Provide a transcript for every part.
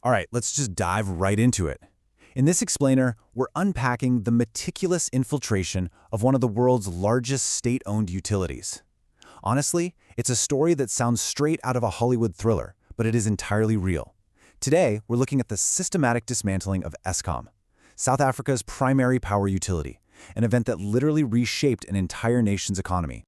All right, let's just dive right into it. In this explainer, we're unpacking the meticulous infiltration of one of the world's largest state-owned utilities. Honestly, it's a story that sounds straight out of a Hollywood thriller, but it is entirely real. Today, we're looking at the systematic dismantling of Eskom, South Africa's primary power utility, an event that literally reshaped an entire nation's economy.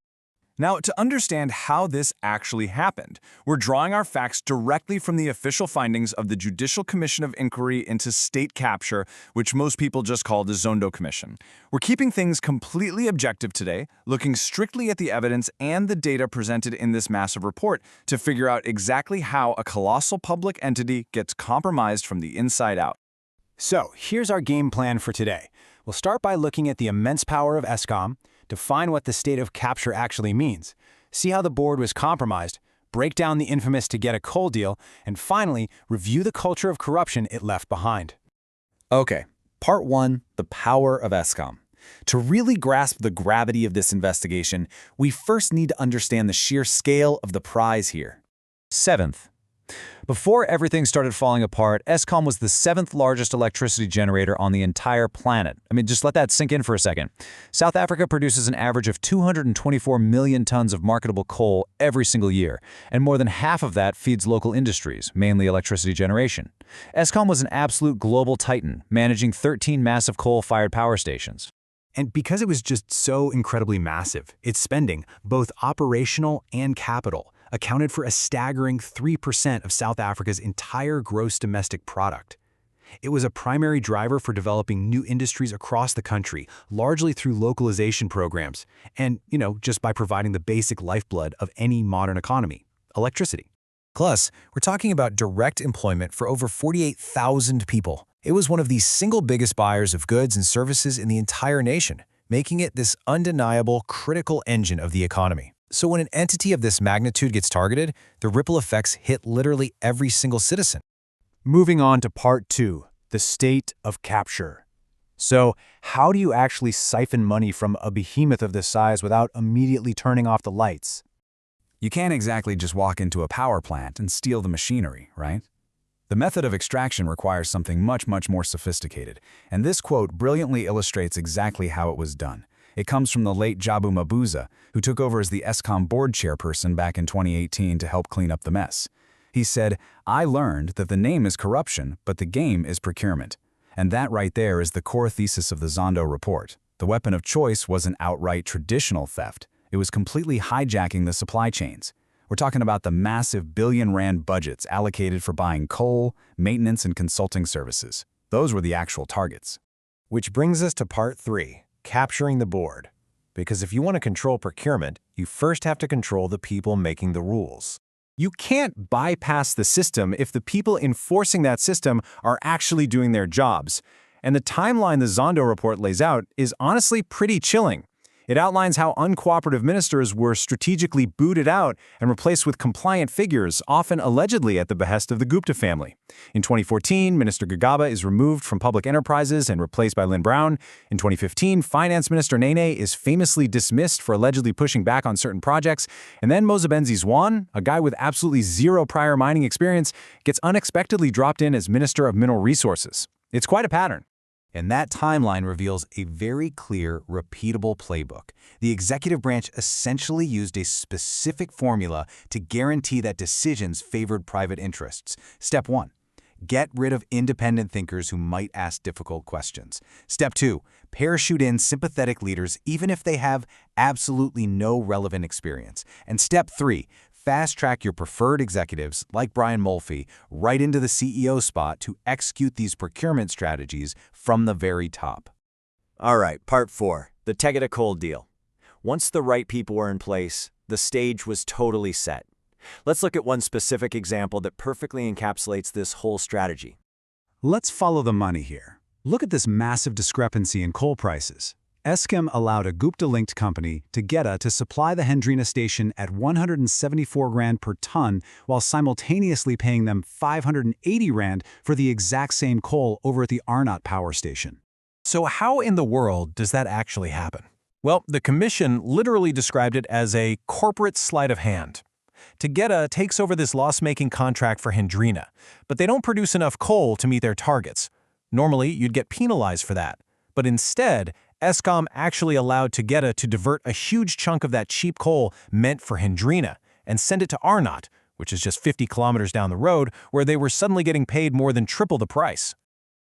Now, to understand how this actually happened, we're drawing our facts directly from the official findings of the Judicial Commission of Inquiry into State Capture, which most people just call the Zondo Commission. We're keeping things completely objective today, looking strictly at the evidence and the data presented in this massive report to figure out exactly how a colossal public entity gets compromised from the inside out. So, here's our game plan for today. We'll start by looking at the immense power of Eskom, define what the state of capture actually means, see how the board was compromised, break down the infamous Tegeta coal deal, and finally, review the culture of corruption it left behind. Okay, part one, the power of Eskom. To really grasp the gravity of this investigation, we first need to understand the sheer scale of the prize here. Seventh. Before everything started falling apart, Eskom was the 7th largest electricity generator on the entire planet. I mean, just let that sink in for a second. South Africa produces an average of 224 million tons of marketable coal every single year, and more than half of that feeds local industries, mainly electricity generation. Eskom was an absolute global titan, managing 13 massive coal-fired power stations. And because it was just so incredibly massive, its spending, both operational and capital, accounted for a staggering 3% of South Africa's entire gross domestic product. It was a primary driver for developing new industries across the country, largely through localization programs, and, just by providing the basic lifeblood of any modern economy, electricity. Plus, we're talking about direct employment for over 48,000 people. It was one of the single biggest buyers of goods and services in the entire nation, making it this undeniable, critical engine of the economy. So when an entity of this magnitude gets targeted, the ripple effects hit literally every single citizen. Moving on to part two, the state of capture. So how do you actually siphon money from a behemoth of this size without immediately turning off the lights? You can't exactly just walk into a power plant and steal the machinery, right? The method of extraction requires something much more sophisticated, and this quote brilliantly illustrates exactly how it was done. It comes from the late Jabu Mabuza, who took over as the Eskom Board chairperson back in 2018 to help clean up the mess. He said, "I learned that the name is corruption, but the game is procurement." And that right there is the core thesis of the Zondo report. The weapon of choice wasn't outright traditional theft. It was completely hijacking the supply chains. We're talking about the massive billion-rand budgets allocated for buying coal, maintenance, and consulting services. Those were the actual targets. Which brings us to part three. Capturing the board. Because if you want to control procurement, you first have to control the people making the rules. You can't bypass the system if the people enforcing that system are actually doing their jobs. And the timeline the Zondo report lays out is honestly pretty chilling. It outlines how uncooperative ministers were strategically booted out and replaced with compliant figures, often allegedly at the behest of the Gupta family. In 2014, Minister Gugaba is removed from public enterprises and replaced by Lynn Brown. In 2015, Finance Minister Nene is famously dismissed for allegedly pushing back on certain projects. And then Mosebenzi Zwan, a guy with absolutely zero prior mining experience, gets unexpectedly dropped in as Minister of Mineral Resources. It's quite a pattern. And that timeline reveals a very clear, repeatable playbook. The executive branch essentially used a specific formula to guarantee that decisions favored private interests. Step 1. Get rid of independent thinkers who might ask difficult questions. Step 2. Parachute in sympathetic leaders even if they have absolutely no relevant experience. And Step 3. Fast-track your preferred executives, like Brian Mulfey, right into the CEO spot to execute these procurement strategies from the very top. All right, part 4, the Tegeta coal deal. Once the right people were in place, the stage was totally set. Let's look at one specific example that perfectly encapsulates this whole strategy. Let's follow the money here. Look at this massive discrepancy in coal prices. Eskom allowed a Gupta-linked company, Tegeta, to supply the Hendrina station at 174 Rand per ton, while simultaneously paying them 580 Rand for the exact same coal over at the Arnott power station. So how in the world does that actually happen? Well, the commission literally described it as a corporate sleight of hand. Tegeta takes over this loss-making contract for Hendrina, but they don't produce enough coal to meet their targets. Normally, you'd get penalized for that. But instead, Eskom actually allowed Tegeta to divert a huge chunk of that cheap coal meant for Hendrina and send it to Arnot, which is just 50 kilometers down the road, where they were suddenly getting paid more than triple the price.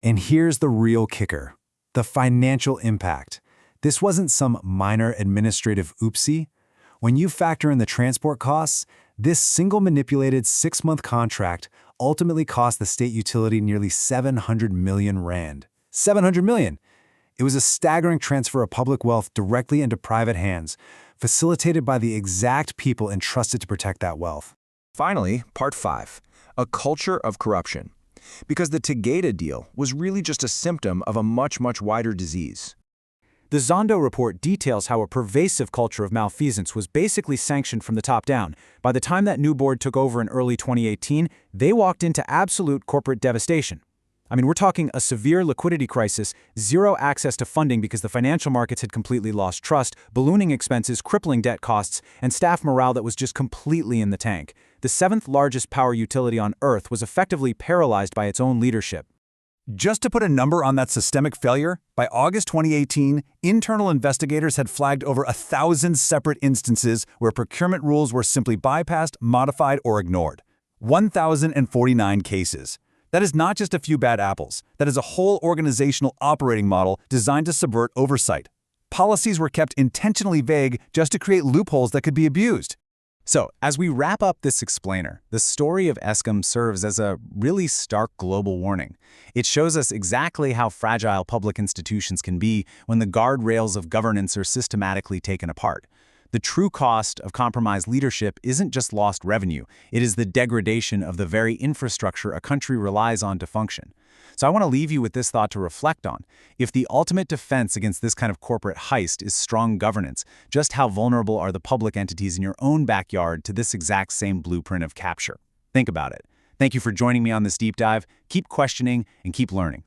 And here's the real kicker: the financial impact. This wasn't some minor administrative oopsie. When you factor in the transport costs, this single manipulated 6-month contract ultimately cost the state utility nearly 700 million rand. 700 million! It was a staggering transfer of public wealth directly into private hands, facilitated by the exact people entrusted to protect that wealth. Finally, Part 5, a culture of corruption. Because the Tegeta deal was really just a symptom of a much, much wider disease. The Zondo report details how a pervasive culture of malfeasance was basically sanctioned from the top down. By the time that new board took over in early 2018, they walked into absolute corporate devastation. I mean, we're talking a severe liquidity crisis, zero access to funding because the financial markets had completely lost trust, ballooning expenses, crippling debt costs, and staff morale that was just completely in the tank. The 7th largest power utility on Earth was effectively paralyzed by its own leadership. Just to put a number on that systemic failure, by August 2018, internal investigators had flagged over 1,000 separate instances where procurement rules were simply bypassed, modified, or ignored. 1,049 cases. That is not just a few bad apples. That is a whole organizational operating model designed to subvert oversight. Policies were kept intentionally vague just to create loopholes that could be abused. So, as we wrap up this explainer, the story of Eskom serves as a really stark global warning. It shows us exactly how fragile public institutions can be when the guardrails of governance are systematically taken apart. The true cost of compromised leadership isn't just lost revenue, it is the degradation of the very infrastructure a country relies on to function. So I want to leave you with this thought to reflect on. If the ultimate defense against this kind of corporate heist is strong governance, just how vulnerable are the public entities in your own backyard to this exact same blueprint of capture? Think about it. Thank you for joining me on this deep dive. Keep questioning and keep learning.